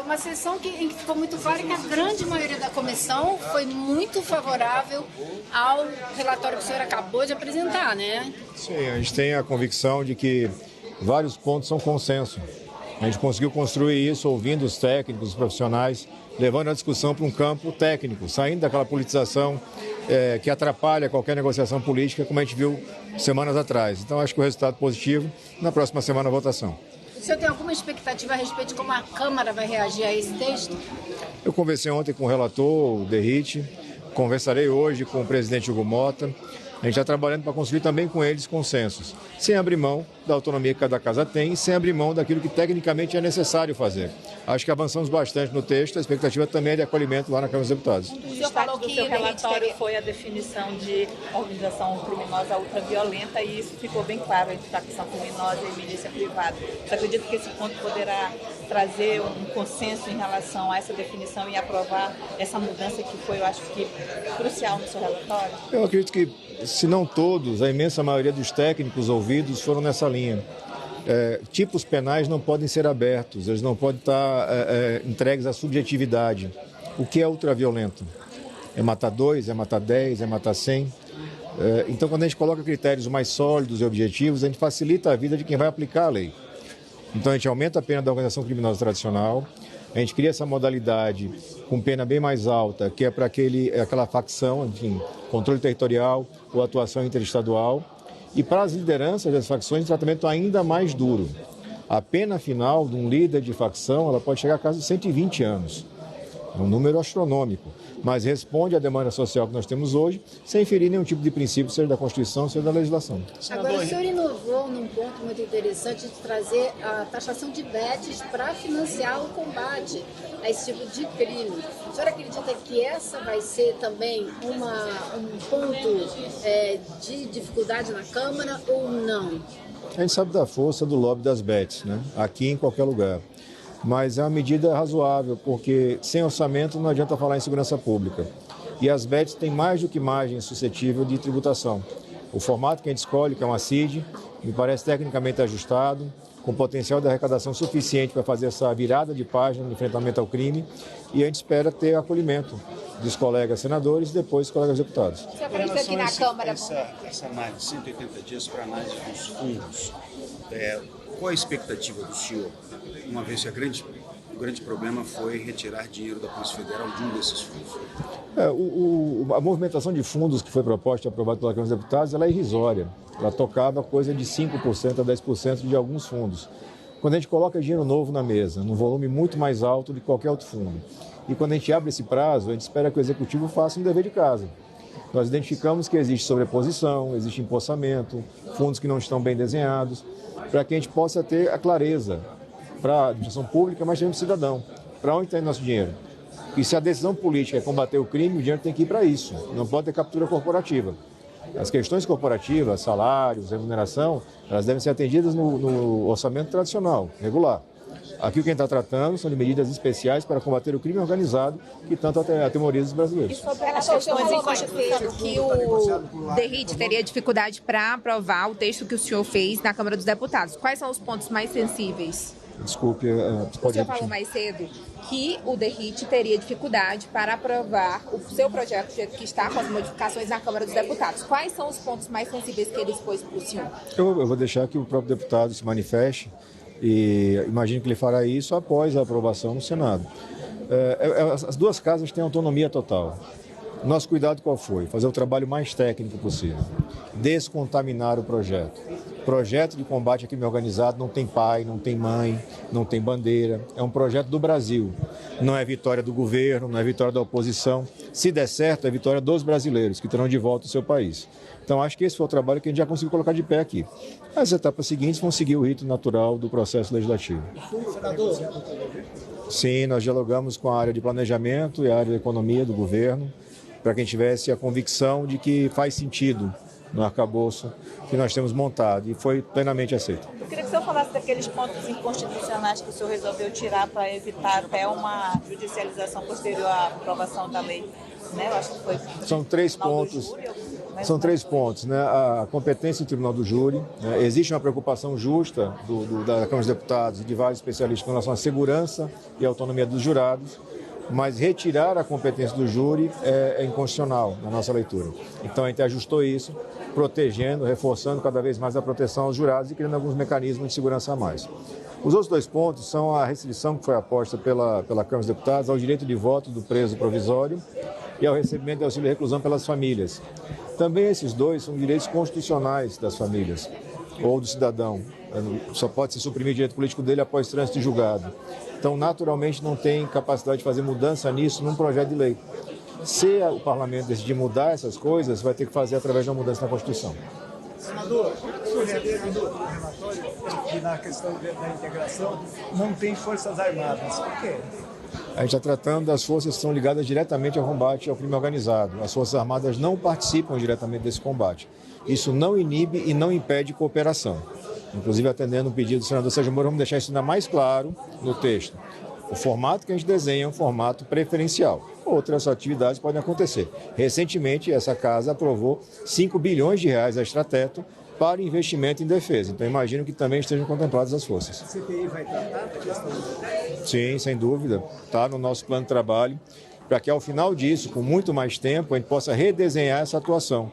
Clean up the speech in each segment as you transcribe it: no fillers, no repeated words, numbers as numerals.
uma sessão em que ficou muito claro que a grande maioria da comissão foi muito favorável ao relatório que o senhor acabou de apresentar, né? Sim, a gente tem a convicção de que vários pontos são consenso. A gente conseguiu construir isso ouvindo os técnicos, os profissionais, levando a discussão para um campo técnico, saindo daquela politização que atrapalha qualquer negociação política, como a gente viu semanas atrás. Então, acho que o resultado positivo, na próxima semana, a votação. O senhor tem alguma expectativa a respeito de como a Câmara vai reagir a esse texto? Eu conversei ontem com o relator, o Derrite, conversarei hoje com o presidente Hugo Mota. A gente está trabalhando para construir também com eles consensos, sem abrir mão da autonomia que cada casa tem e sem abrir mão daquilo que tecnicamente é necessário fazer. Acho que avançamos bastante no texto, a expectativa também é de acolhimento lá na Câmara dos Deputados. O destaque do seu relatório foi a definição de organização criminosa ultraviolenta e isso ficou bem claro entre facção criminosa e milícia privada. Você acredita que esse ponto poderá trazer um consenso em relação a essa definição e aprovar essa mudança que foi, eu acho que, crucial no seu relatório? Eu acredito que, se não todos, a imensa maioria dos técnicos ouvidos foram nessa linha. Tipos penais não podem ser abertos, eles não podem estar entregues à subjetividade. O que é ultraviolento? É matar 2, é matar 10, é matar 100? Então, quando a gente coloca critérios mais sólidos e objetivos, a gente facilita a vida de quem vai aplicar a lei. Então, a gente aumenta a pena da organização criminosa tradicional, a gente cria essa modalidade com pena bem mais alta, que é para aquela facção, enfim, controle territorial ou atuação interestadual. E para as lideranças das facções, tratamento ainda mais duro. A pena final de um líder de facção ela pode chegar a casa de 120 anos. É um número astronômico, mas responde à demanda social que nós temos hoje, sem ferir nenhum tipo de princípio, seja da Constituição, seja da legislação. Agora, o senhor inovou num ponto muito interessante de trazer a taxação de bets para financiar o combate a esse tipo de crime. O senhor acredita que essa vai ser também um ponto de dificuldade na Câmara ou não? A gente sabe da força do lobby das bets, né? Aqui em qualquer lugar. Mas é uma medida razoável, porque sem orçamento não adianta falar em segurança pública. E as bets têm mais do que margem suscetível de tributação. O formato que a gente escolhe, que é uma CID, me parece tecnicamente ajustado, com potencial de arrecadação suficiente para fazer essa virada de página no enfrentamento ao crime, e a gente espera ter acolhimento dos colegas senadores e depois dos colegas deputados. Você acredita que na Câmara... Essa análise, 180 dias para análise dos fundos, qual a expectativa do senhor, uma vez que o grande problema foi retirar dinheiro da Polícia Federal de um desses fundos? A movimentação de fundos que foi proposta e aprovada pela Câmara dos Deputados, ela é irrisória. Ela tocava coisa de 5% a 10% de alguns fundos. Quando a gente coloca dinheiro novo na mesa, num volume muito mais alto do que qualquer outro fundo, e quando a gente abre esse prazo, a gente espera que o Executivo faça um dever de casa. Nós identificamos que existe sobreposição, existe empossamento, fundos que não estão bem desenhados, para que a gente possa ter a clareza para a administração pública, mas também para o cidadão. Para onde está indo nosso dinheiro? E se a decisão política é combater o crime, o dinheiro tem que ir para isso. Não pode ter captura corporativa. As questões corporativas, salários, remuneração, elas devem ser atendidas no orçamento tradicional, regular. Aqui o que a gente está tratando são de medidas especiais para combater o crime organizado que tanto atemoriza os brasileiros. E sobre as questões inconstitucionais que o Derrite teria dificuldade para aprovar o texto que o senhor fez na Câmara dos Deputados. Quais são os pontos mais sensíveis? Desculpe, o senhor falou mais cedo que o Derrite teria dificuldade para aprovar o seu projeto do jeito que está, com as modificações na Câmara dos Deputados. Quais são os pontos mais sensíveis que ele expôs para o senhor? Eu vou deixar que o próprio deputado se manifeste e imagino que ele fará isso após a aprovação no Senado. As duas casas têm autonomia total. Nosso cuidado qual foi? Fazer o trabalho mais técnico possível. Descontaminar o projeto. Projeto de combate ao crime organizado não tem pai, não tem mãe, não tem bandeira. É um projeto do Brasil. Não é vitória do governo, não é vitória da oposição. Se der certo, é vitória dos brasileiros, que terão de volta o seu país. Então, acho que esse foi o trabalho que a gente já conseguiu colocar de pé aqui. As etapas seguintes vão seguir o rito natural do processo legislativo. Sim, nós dialogamos com a área de planejamento e a área de economia do governo, para que a gente tivesse a convicção de que faz sentido no arcabouço que nós temos montado, e foi plenamente aceito. Eu queria que o senhor falasse daqueles pontos inconstitucionais que o senhor resolveu tirar para evitar até uma judicialização posterior à aprovação da lei. Né? Eu acho que foi São 3 pontos. São 3 pontos, né? A competência do Tribunal do Júri, né? Existe uma preocupação justa da Câmara dos Deputados e de vários especialistas com relação à segurança e autonomia dos jurados, mas retirar a competência do júri é inconstitucional na nossa leitura. Então a gente ajustou isso, protegendo, reforçando cada vez mais a proteção aos jurados e criando alguns mecanismos de segurança a mais. Os outros 2 pontos são a restrição que foi aposta pela Câmara dos Deputados ao direito de voto do preso provisório e ao recebimento de auxílio de reclusão pelas famílias. Também esses 2 são direitos constitucionais das famílias ou do cidadão. Só pode se suprimir o direito político dele após trânsito de julgado. Então, naturalmente, não tem capacidade de fazer mudança nisso num projeto de lei. Se o parlamento decidir mudar essas coisas, vai ter que fazer através de uma mudança na Constituição. Senador, o senhor reagiu no relatório que na questão da integração não tem forças armadas. Por quê? A gente está tratando das forças que são ligadas diretamente ao combate ao crime organizado. As Forças Armadas não participam diretamente desse combate. Isso não inibe e não impede cooperação. Inclusive, atendendo o pedido do senador Sérgio Moro, vamos deixar isso ainda mais claro no texto. O formato que a gente desenha é um formato preferencial. Outras atividades podem acontecer. Recentemente, essa casa aprovou 5 bilhões de reais extrateto para investimento em defesa. Então, imagino que também estejam contempladas as forças. A CPI vai tratar da questão do... Sim, sem dúvida. Está no nosso plano de trabalho, para que ao final disso, com muito mais tempo, a gente possa redesenhar essa atuação.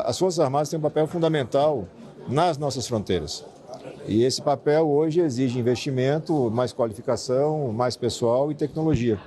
As Forças Armadas têm um papel fundamental nas nossas fronteiras. E esse papel hoje exige investimento, mais qualificação, mais pessoal e tecnologia.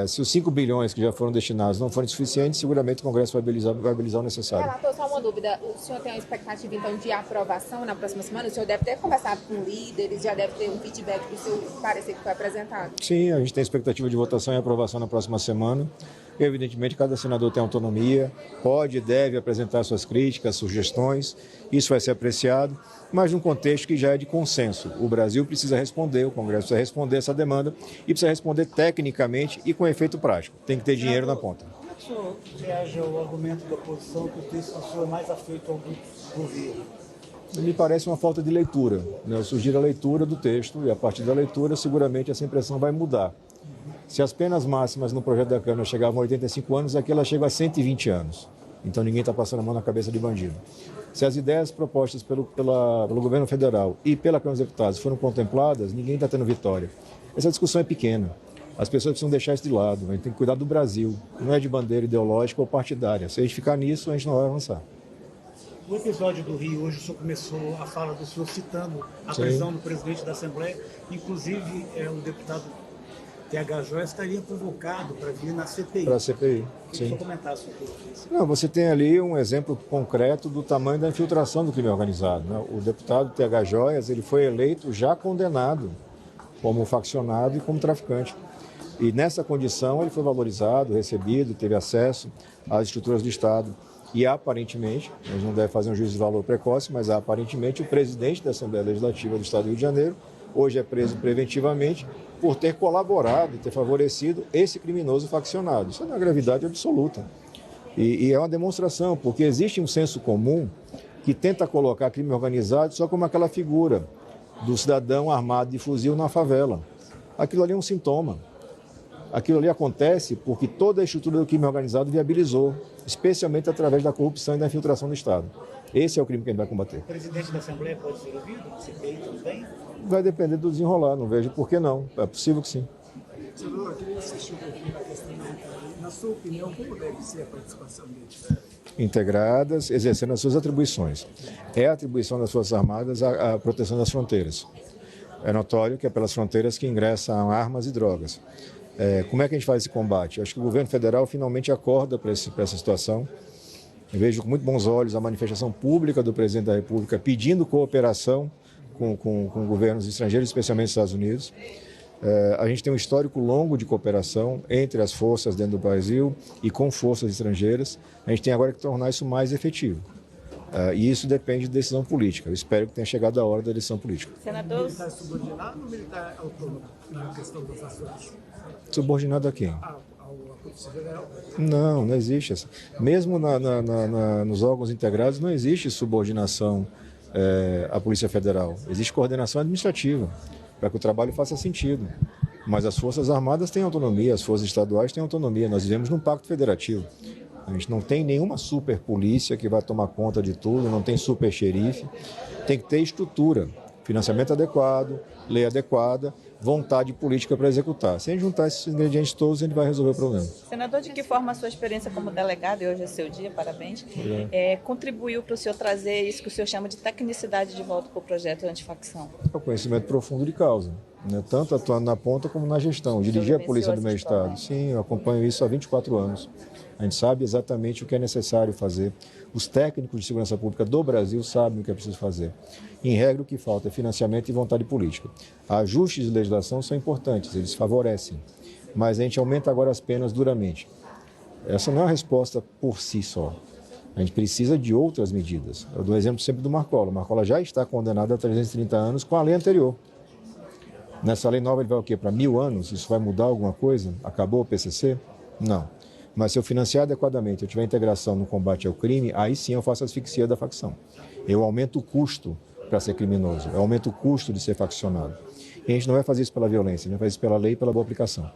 Se os 5 bilhões que já foram destinados não forem suficientes, seguramente o Congresso vai habilizar o necessário. Relator, só uma dúvida. O senhor tem uma expectativa, então, de aprovação na próxima semana? O senhor deve ter conversado com líderes, já deve ter um feedback do seu parecer que foi apresentado? Sim, a gente tem expectativa de votação e aprovação na próxima semana. Evidentemente, cada senador tem autonomia, pode e deve apresentar suas críticas, sugestões, isso vai ser apreciado, mas num contexto que já é de consenso. O Brasil precisa responder, o Congresso precisa responder essa demanda e precisa responder tecnicamente e com efeito prático. Tem que ter dinheiro na ponta. Como é que o senhor reage ao argumento da oposição que o texto do senhor é mais afeito ao governo? Me parece uma falta de leitura. Eu sugiro a leitura do texto e, a partir da leitura, seguramente essa impressão vai mudar. Se as penas máximas no projeto da Câmara chegavam a 85 anos, aqui ela chega a 120 anos. Então ninguém está passando a mão na cabeça de bandido. Se as ideias propostas pelo governo federal e pela Câmara dos Deputados foram contempladas, ninguém está tendo vitória. Essa discussão é pequena. As pessoas precisam deixar isso de lado. A gente tem que cuidar do Brasil. Não é de bandeira ideológica ou partidária. Se a gente ficar nisso, a gente não vai avançar. No episódio do Rio, hoje o senhor começou a fala do senhor citando a prisão do presidente da Assembleia. Inclusive, o deputado TH Joias estaria convocado para vir na CPI. Para a CPI, sim. Deixa eu comentar sobre isso. Não, você tem ali um exemplo concreto do tamanho da infiltração do crime organizado, né? O deputado TH Joias, ele foi eleito já condenado como faccionado e como traficante. E nessa condição ele foi valorizado, recebido, teve acesso às estruturas do Estado. E aparentemente, a gente não deve fazer um juízo de valor precoce, mas aparentemente o presidente da Assembleia Legislativa do Estado do Rio de Janeiro hoje é preso preventivamente por ter colaborado, ter favorecido esse criminoso faccionado. Isso é uma gravidade absoluta. E é uma demonstração, porque existe um senso comum que tenta colocar crime organizado só como aquela figura do cidadão armado de fuzil na favela. Aquilo ali é um sintoma. Aquilo ali acontece porque toda a estrutura do crime organizado viabilizou, especialmente através da corrupção e da infiltração do Estado. Esse é o crime que a gente vai combater. O presidente da Assembleia pode ser ouvido? CPI também? Vai depender do desenrolar, não vejo por que não. É possível que sim. Senador, eu queria assistir um pouquinho da questão da integração. Na sua opinião, como deve ser a participação deles? Integradas, exercendo as suas atribuições. É a atribuição das Forças Armadas a proteção das fronteiras. É notório que é pelas fronteiras que ingressam armas e drogas. Como é que a gente faz esse combate? Acho que o governo federal finalmente acorda para essa situação. Eu vejo com muito bons olhos a manifestação pública do presidente da República pedindo cooperação com governos estrangeiros, especialmente os Estados Unidos. A gente tem um histórico longo de cooperação entre as forças dentro do Brasil e com forças estrangeiras. A gente tem agora que tornar isso mais efetivo. E isso depende de decisão política. Eu espero que tenha chegado a hora da decisão política. Senador... Militar subordinado ou militar autônomo na questão das ações? Subordinado a quem? À Polícia Federal? Não existe. Mesmo nos órgãos integrados não existe subordinação à Polícia Federal. Existe coordenação administrativa, para que o trabalho faça sentido. Mas as Forças Armadas têm autonomia, as Forças Estaduais têm autonomia. Nós vivemos num pacto federativo. A gente não tem nenhuma super polícia que vai tomar conta de tudo, não tem super xerife. Tem que ter estrutura, financiamento adequado, lei adequada, vontade política para executar. Se a gente juntar esses ingredientes todos, a gente vai resolver o problema. Senador, de que forma a sua experiência como delegado, e hoje é seu dia, parabéns, contribuiu para o senhor trazer isso que o senhor chama de tecnicidade de volta para o projeto antifacção? É o conhecimento profundo de causa, né? Tanto atuando na ponta como na gestão. Dirigir a polícia do meu estado. Sim, eu acompanho isso há 24 anos. A gente sabe exatamente o que é necessário fazer. Os técnicos de segurança pública do Brasil sabem o que é preciso fazer. Em regra, o que falta é financiamento e vontade política. Ajustes de legislação são importantes, eles favorecem. Mas a gente aumenta agora as penas duramente. Essa não é a resposta por si só. A gente precisa de outras medidas. Eu dou exemplo sempre do Marcola. O Marcola já está condenado a 330 anos com a lei anterior. Nessa lei nova ele vai o quê? Para 1000 anos? Isso vai mudar alguma coisa? Acabou o PCC? Não. Mas se eu financiar adequadamente, eu tiver integração no combate ao crime, aí sim eu faço a asfixia da facção. Eu aumento o custo para ser criminoso, eu aumento o custo de ser faccionado. E a gente não vai fazer isso pela violência, a gente vai fazer isso pela lei e pela boa aplicação.